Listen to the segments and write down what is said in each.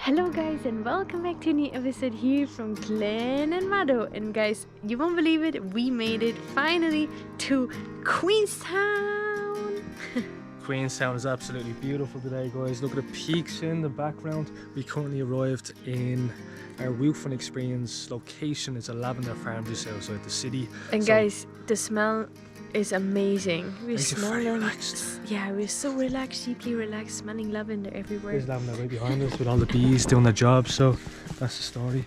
Hello guys and welcome back to a new episode here from Glenandmado. And guys, you won't believe it, we made it finally to Queenstown. Queenstown is absolutely beautiful today, guys. Look at the peaks in the background. We currently arrived in our roofing experience location. It's a lavender farm just outside the city. And so, guys, the smell is amazing. We're smelling relaxed. Yeah, we're so relaxed, deeply relaxed, smelling lavender everywhere. There's lavender right behind us with all the bees doing their job, so that's the story.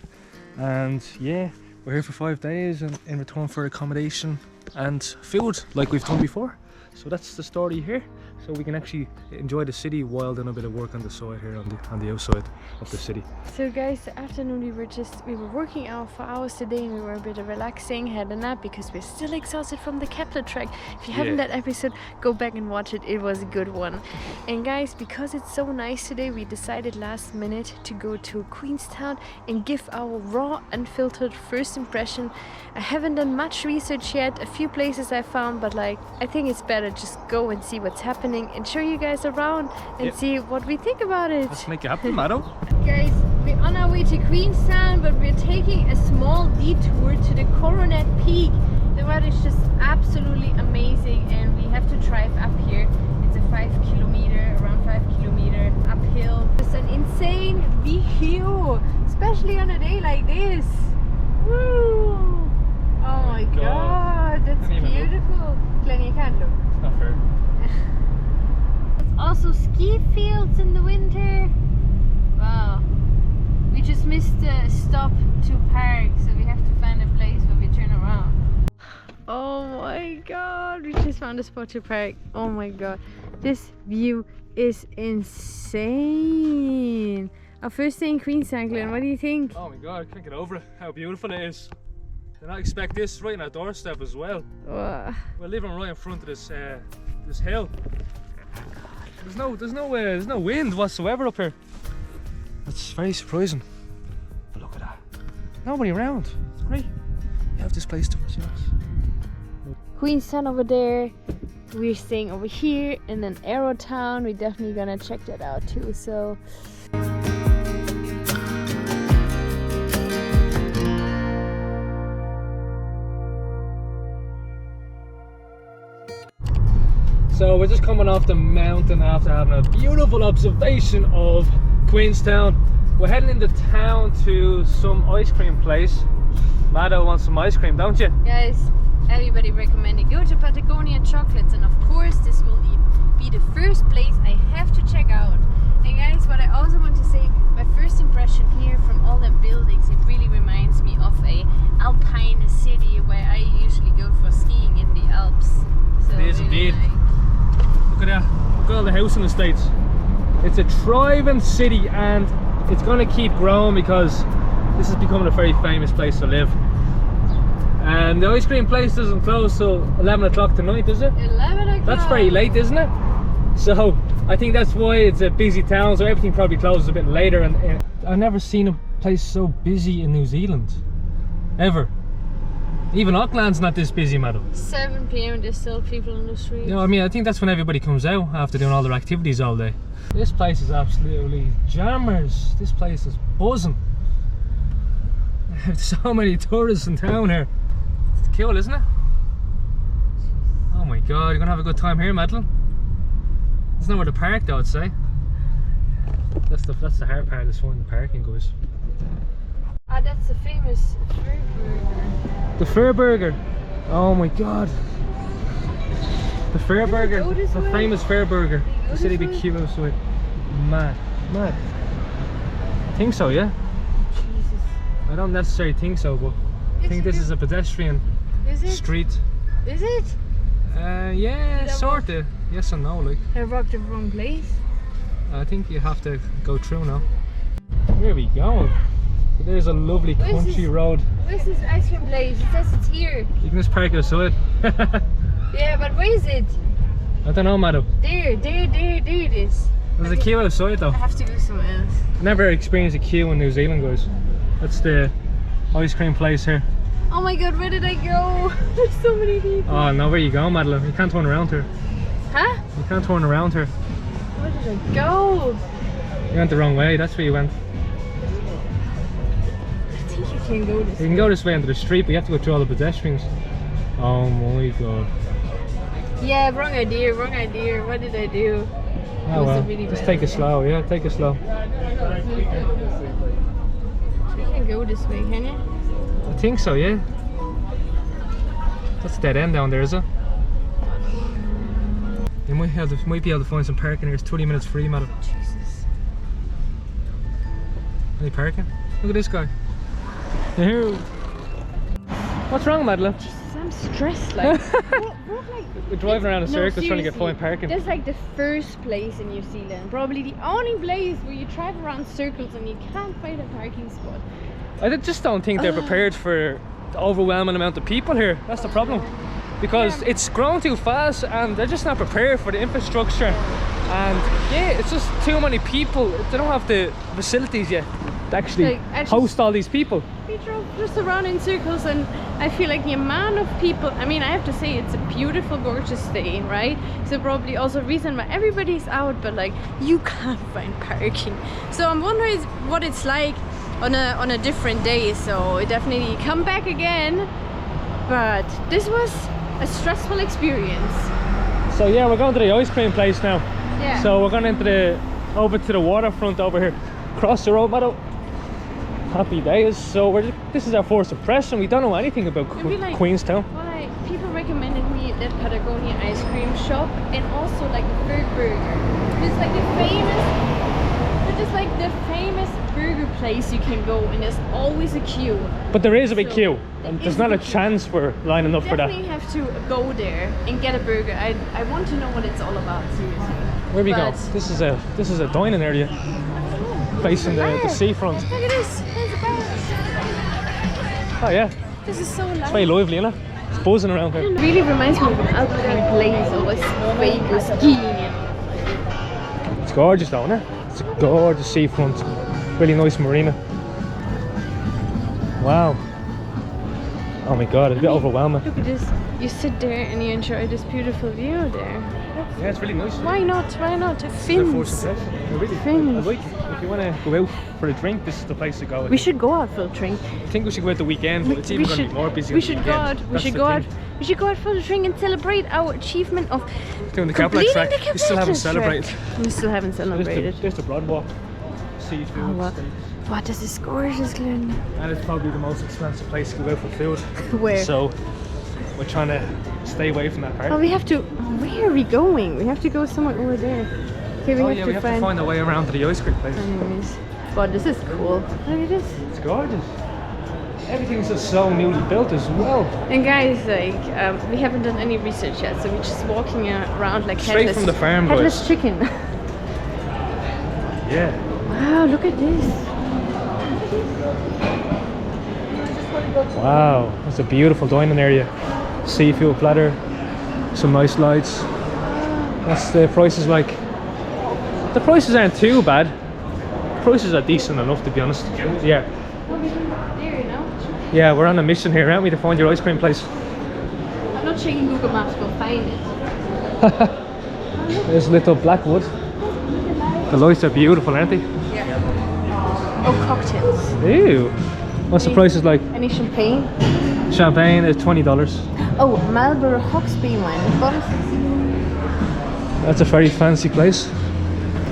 And yeah, we're here for 5 days and in return for accommodation and food like we've done before. So that's the story here. So we can actually enjoy the city while doing a bit of work on the side here on the outside of the city. So guys, the afternoon we were working out for hours today and we were a bit of relaxing, had a nap because we're still exhausted from the Kepler trek. If you haven't that episode, go back and watch it. It was a good one. And guys, because it's so nice today, we decided last minute to go to Queenstown and give our raw, unfiltered first impression. I haven't done much research yet. A few places I found, but like I think it's better just go and see what's happening and show you guys around and see what we think about it. Let's make it happen, Mado. Guys, we're on our way to Queenstown, but we're taking a small detour to the Coronet peak. The weather is just absolutely amazing and we have to drive up here. It's a around 5 kilometer uphill. It's an insane view, especially on a day like this. Woo! Oh my god, that's beautiful. Glenn, you can't look. It's not fair. There's also ski fields in the winter. Wow. We just missed the stop to park, so we have to find a place where we turn around. Oh my god, we just found a spot to park. Oh my god, this view is insane. Our first day in Queenstown, Glenn, what do you think? Oh my god, I can't get over it, how beautiful it is. Did not expect this right on our doorstep as well. Wow. We're living right in front of this this hill. There's no wind whatsoever up here. That's very surprising. But look at that. Nobody around. It's great. We have this place to ourselves. Queenstown over there. We're staying over here in an Arrow town. We're definitely gonna check that out too. So. So we're just coming off the mountain after having a beautiful observation of Queenstown. We're heading into town to some ice cream place. Mado wants some ice cream, don't you? Guys, everybody recommended go to Patagonia Chocolates, and of course this will be the first place I have to check out. And guys, what I also want to say, my first impression here from all the buildings, it really reminds me of a alpine city where I usually go for skiing in the Alps. So it is indeed. Look at that, look at all the housing estates. It's a thriving city and it's going to keep growing because this is becoming a very famous place to live. And the ice cream place doesn't close till 11 o'clock tonight, does it? 11 o'clock. That's very late, isn't it? So I think that's why it's a busy town, so everything probably closes a bit later. And I've never seen a place so busy in New Zealand, ever. Even Auckland's not this busy, madam. 7 p.m. there's still people on the streets. Yeah, I mean, I think that's when everybody comes out after doing all their activities all day. This place is absolutely jammers. This place is buzzing. There's so many tourists in town here. It's cool, isn't it? Oh my god, you're gonna have a good time here, Madeline. There's nowhere to park though, I'd say. That's the hard part of this one, the parking, guys. Ah, that's the famous Fur Burger. The Fur Burger. Oh my god. The Fur Burger. The famous Fur Burger. The city be cute outside. Mad. Mad. I think so, yeah? Jesus. I don't necessarily think so, but I think this is a pedestrian street. Is it? Yeah, sorta. Yes and no, like. I walked the wrong place. I think you have to go through now. Where are we going? So there's a lovely country road. Where's this ice cream place? It says it's here. You can just park outside. Yeah, but where is it? I don't know, madam. There it is. There's a queue outside though. I have to go somewhere else. Never experienced a queue in New Zealand, guys. That's the ice cream place here. Oh my god, where did I go? There's so many people. Oh no, where you going, Madeline? You can't turn around here. Huh? You can't turn around here. Where did I go? You went the wrong way, that's where you went. think you can go this way. You can go this way into the street, but you have to go through all the pedestrians. Oh my god. Yeah, wrong idea, wrong idea. What did I do? Oh well, just take it slow, yeah, take it slow. You can go this way, can you? I think so, yeah. That's a dead end down there, is it? You might be able to find some parking here. It's 20 minutes free, madam. Jesus. Any parking? Look at this guy. Here. What's wrong, Madeline? Jesus, I'm stressed. Like, we're driving around in circles trying to get fine parking. That's like the first place in New Zealand, probably the only place where you drive around circles and you can't find a parking spot. I just don't think they're prepared for the overwhelming amount of people here. That's the problem. Because it's grown too fast and they're just not prepared for the infrastructure. And yeah, it's just too many people. They don't have the facilities yet to actually host all these people. We drove just around in circles and I feel like the amount of people, I mean, I have to say it's a beautiful, gorgeous day, right? So probably also a reason why everybody's out, but like you can't find parking. So I'm wondering what it's like on a different day. So definitely come back again. But this was a stressful experience. So yeah, we're going to the ice cream place now. Yeah. So we're going over to the waterfront over here. Cross the road, Meadow. Happy days. So this is our first impression. We don't know anything about Queenstown. Well, people recommended me that Patagonia ice cream shop and also like the Berg Burger. It's like the famous burger place you can go and there's always a queue. But there is a big queue and there's not a chance we're lining up for that. You definitely have to go there and get a burger. I want to know what it's all about, seriously. Where we go? This is a dining area facing the seafront. Look at this. There's a bar. Oh yeah. This is so lovely. It's very lively, isn't it? It's buzzing around here. It really reminds me of an alpine place or Vegas skiing. It's gorgeous though, isn't it? It's a gorgeous seafront. Really nice marina. Wow. Oh my god, it's a bit overwhelming. Look at this. You sit there and you enjoy this beautiful view there. Yeah, it's really nice. Why not? Why not? Fins. I like it. If you want to go out for a drink, this is the place to go. We should go out for a drink. I think we should go out the weekend, but it's even going to be more busy. We should go out. We should go out. We should go out for a drink and celebrate our achievement of doing the Capella track. We still haven't celebrated. We still haven't celebrated. There's the Broadwalk. Seafood. Oh, what? This is gorgeous, Glenn. And it's probably the most expensive place to go out for food. Where? So we're trying to stay away from that part. Oh, we have to. Where are we going? We have to go somewhere over there. Okay, we have to find a way around to the ice cream place. Anyways, but this is cool. Look at this. It's gorgeous. Everything's just so newly built as well. And guys, like, we haven't done any research yet, so we're just walking around like straight from the farm, headless chicken. Yeah. Wow, look at this. Wow, that's a beautiful dining area. Seafood platter, some nice lights. That's the prices like. The prices aren't too bad. The prices are decent enough, to be honest. Yeah. Yeah, we're on a mission here, aren't we, to find your ice cream place? I'm not checking Google Maps, we'll find it. There's little Blackwood. The lights are beautiful, aren't they? Yeah. Oh, cocktails. Ew. What's the prices like? Any champagne? Champagne is $20. Oh, Marlborough Hawke's-Bay wine. That's a very fancy place.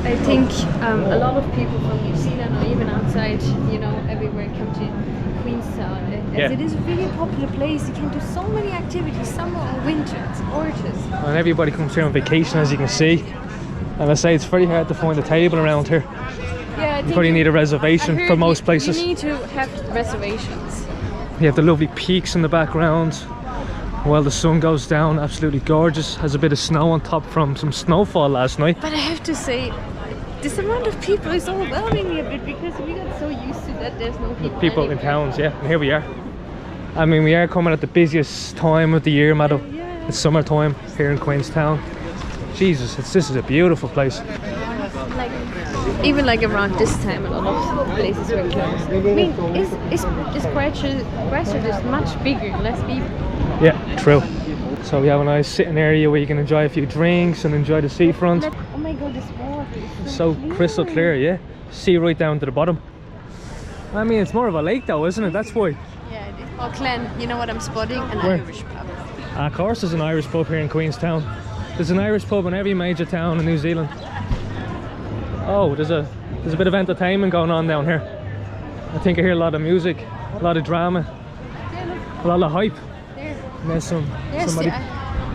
I think a lot of people from New Zealand or even outside, you know, everywhere come to Queenstown. As it is a really popular place, you can do so many activities, summer or winter. It's gorgeous. And everybody comes here on vacation, as you can see. And I say it's very hard to find a table around here. Yeah, you probably need a reservation for most places. You need to have reservations. You have the lovely peaks in the background while the sun goes down. Absolutely gorgeous. Has a bit of snow on top from some snowfall last night. But I have to say, this amount of people is overwhelming me a bit because we got so used to that there's no people. People in towns, yeah. And here we are. I mean, we are coming at the busiest time of the year, Maddo. Yeah. It's summertime here in Queenstown. Jesus, this is a beautiful place. Like, even like around this time, a lot of places were closed. I mean, it's Christchurch is much bigger, less people. Yeah, true. So we have a nice sitting area where you can enjoy a few drinks and enjoy the seafront. Oh my god, this water is so crystal clear, yeah. See right down to the bottom. I mean, it's more of a lake though, isn't it? That's why. Yeah, it is. Oh, Glen, you know what I'm spotting? An Where? Irish pub. Of course there's an Irish pub here in Queenstown. There's an Irish pub in every major town in New Zealand. Oh, there's a bit of entertainment going on down here. I think I hear a lot of music, a lot of drama, a lot of hype. There. And there's somebody.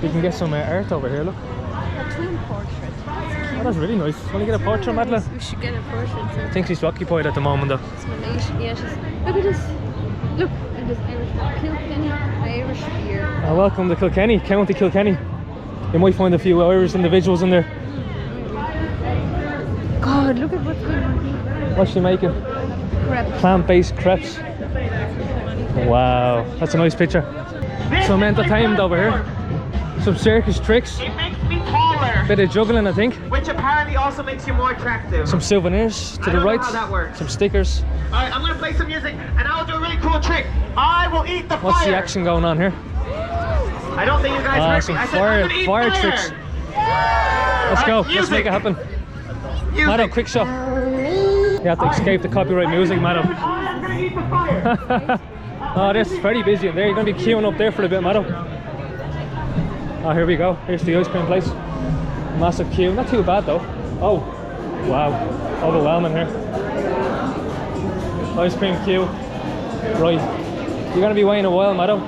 You can get some art over here, look. A twin portrait. Oh, that's really nice. Want to get a portrait, Madeleine? We should get a portrait. I think she's occupied at the moment though. It's Malaysian. Yeah, she's... Look at this. Look at this Irish pub. Kilkenny Irish beer. Oh, welcome to Kilkenny, County Kilkenny. You might find a few Irish individuals in there. God, look at what's going on here. What's she making? Crepes. Plant-based crepes. Wow, that's a nice picture. Some entertainment over here. Some circus tricks. It makes me taller. Bit of juggling, I think. Which apparently also makes you more attractive. Some souvenirs to I the don't know right. how that works. Some stickers. Alright, I'm gonna play some music and I'll do a really cool trick. I will eat the What's fire. the action going on here? I don't think you guys heard Some me. I said I'm gonna eat fire tricks. Let's go. Let's make it happen. Maddo, quick shot. You have to escape the copyright music, Maddo. I'm gonna eat the fire. Oh, this is very busy in there. You're going to be queuing up there for a bit, Maddo. Oh, here we go. Here's the ice cream place. Massive queue. Not too bad though. Oh, wow. Overwhelming here. Ice cream queue. Right. You're going to be waiting a while, Maddo.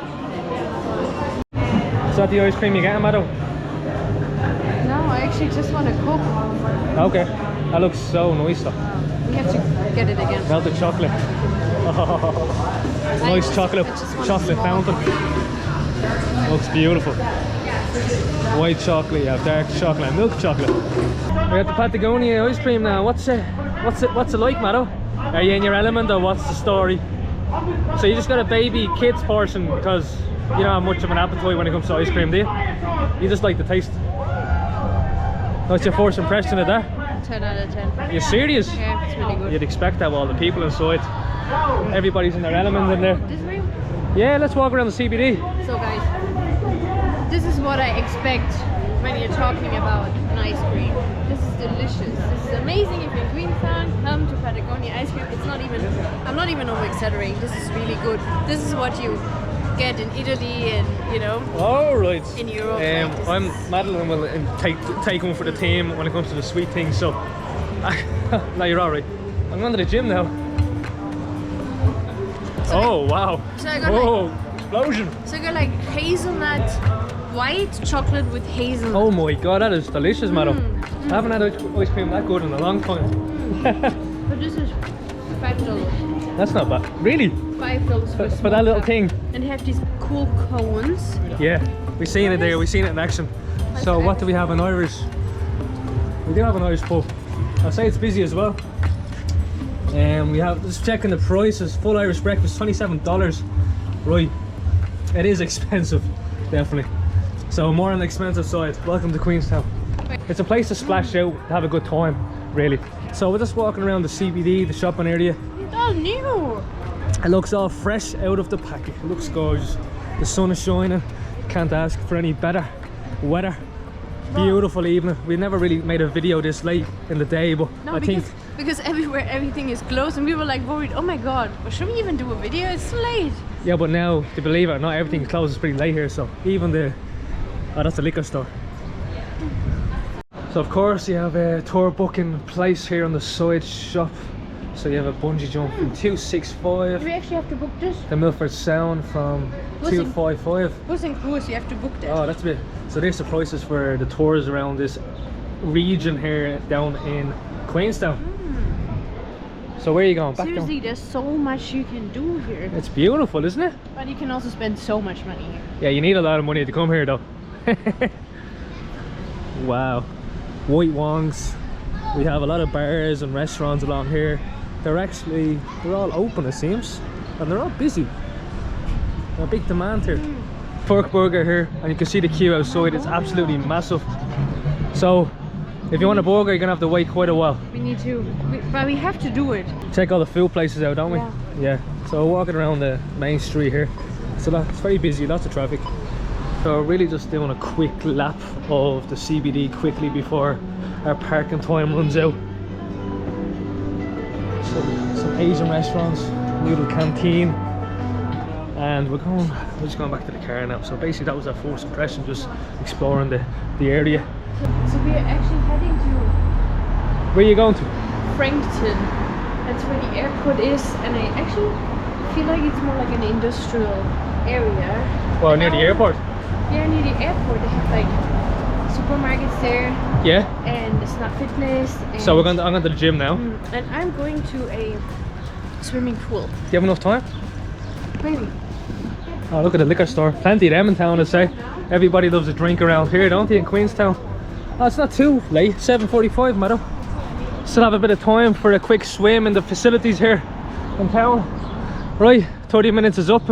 Is that the ice cream you're getting, Maddo? No, I actually just want to cook. Okay. That looks so nice though. We have to get it again. Melted chocolate. Oh, nice chocolate fountain. Looks beautiful. White chocolate, you have dark chocolate, and milk chocolate. We're at the Patagonia ice cream now. What's it like, Maddo? Are you in your element or what's the story? So you just got a baby kids portion because you don't have much of an appetite when it comes to ice cream, do you? You just like the taste. What's your first impression of that? 10 out of 10. Are you serious? Yeah, it's really good. You'd expect that with all the people inside. Everybody's in their element in there. This way? Yeah, let's walk around the CBD. So guys, this is what I expect when you're talking about an ice cream. This is delicious. This is amazing. If you're in Queenstown, come to Patagonia ice cream. It's not even, I'm not even over exaggerating. This is really good. This is what you get in Italy and, you know, All right. in Europe. Like I'm Madeline will take one for the team when it comes to the sweet things. So, no, you're all right. I'm going to the gym now. Oh wow! So I got whoa! Explosion! So I got like hazelnut, white chocolate with hazelnut. Oh my god, that is delicious, Madam. I haven't had ice cream that good in a long time. But this is $5. That's not bad. Really? $5 For that little thing. And they have these cool cones. Yeah, we've seen it there. We've seen it in action. So what do we have in Irish? We do have an Irish pub. I'll say it's busy as well. And we have, just checking the prices, full Irish breakfast, $27. Right, it is expensive, definitely. So more on the expensive side. Welcome to Queenstown. It's a place to splash out, have a good time, really. So we're just walking around the CBD, the shopping area. It's all new. It looks all fresh out of the packet. It looks gorgeous. The sun is shining. Can't ask for any better weather. Beautiful evening. We never really made a video this late in the day, but No, I think because everywhere everything is closed and we were like worried, oh my god, well, should we even do a video? It's too late. yeah, but now to believe it or not, everything closes pretty late here. So even the that's the liquor store. So of course you have a tour booking place here on the side shop. So you have a bungee jump from Do $265. we actually have to book this? The Milford Sound from $255. Bus and cruise, you have to book that. Oh, that's a bit. So there's the prices for the tours around this region here down in Queenstown. So where are you going? Back Seriously, down? there's so much you can do here. It's beautiful, isn't it? But you can also spend so much money here. Yeah, you need a lot of money to come here though. Wow. White Wongs. We have a lot of bars and restaurants along here. They're all open, it seems, and they're all busy. A big demand here. Pork burger here, and you can see the queue outside. It's absolutely massive. So if you want a burger, you're gonna have to wait quite a while. We need to, but we have to do it. Check all the food places out, don't we? Yeah. Yeah. So we're walking around the main street here. So it's very busy, lots of traffic. So we're really just doing a quick lap of the CBD quickly before our parking time runs out. Some Asian restaurants, little canteen, and we're just going back to the car now. So basically that was our first impression, just exploring the area. So we are actually heading to Where are you going to? Frankton. That's where the airport is, and I actually feel like it's more like an industrial area. Well, near the airport. Yeah, near the airport. They have like supermarkets there. Yeah. And it's not fitness. And So I'm going to the gym now. And I'm going to a swimming pool. Do you have enough time? Maybe. Oh, look at the liquor store. Plenty of them in town, I say. Everybody loves a drink around here, don't they, in Queenstown? Oh, it's not too late. 7:45, Meadow. Still have a bit of time for a quick swim in the facilities here in town. Right, 30 minutes is up.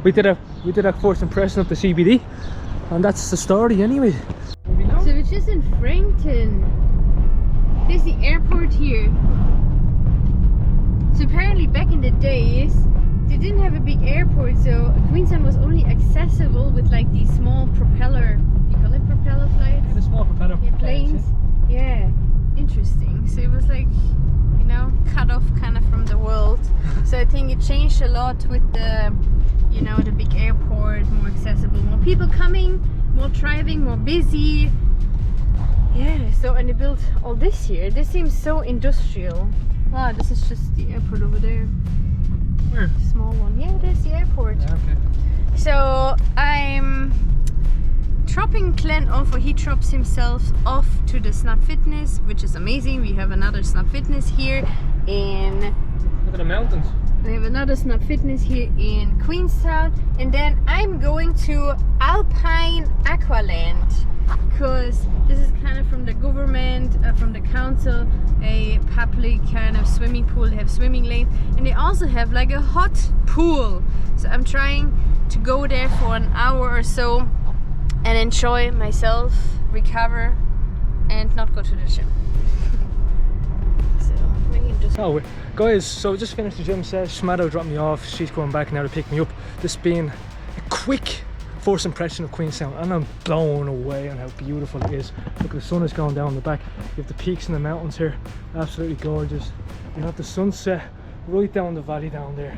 We did our first impression of the CBD, and that's the story anyway. So it's just in Frankton. There's the airport here. So apparently back in the days they didn't have a big airport, so Queenstown was only accessible with like these small propeller, you call it propeller flights? Yeah, the small propeller planes. Yeah, interesting. So it was like, you know, cut off kind of from the world. So I think it changed a lot with the, you know, the big airport, more accessible, more people coming, more driving, more busy. Yeah, so and they built all this here. This seems so industrial. Wow, this is just the airport over there. Where? Small one. Yeah, there's the airport. Yeah, okay. So I'm dropping Glenn off, or he drops himself off to the Snap Fitness, which is amazing. We have another Snap Fitness here in... Look at the mountains. We have another Snap Fitness here in Queenstown, and then I'm going to Alpine Aqualand, because this is kind of from the government, from the council, a public kind of swimming pool. They have swimming lanes, and they also have like a hot pool. So I'm trying to go there for an hour or so and enjoy myself, recover, and not go to the gym. So we can just... Oh, guys, so we just finished the gym session. Mado dropped me off. She's going back now to pick me up. This being a quick first impression of Queenstown, and I'm blown away on how beautiful it is. Look, the sun is going down the back. You have the peaks in the mountains here, absolutely gorgeous. You have the sunset right down the valley down there.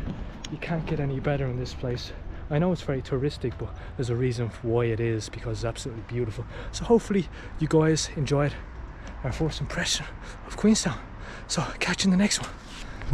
You can't get any better in this place. I know it's very touristic, but there's a reason for why it is, because it's absolutely beautiful. So hopefully you guys enjoyed our first impression of Queenstown. So catch you in the next one.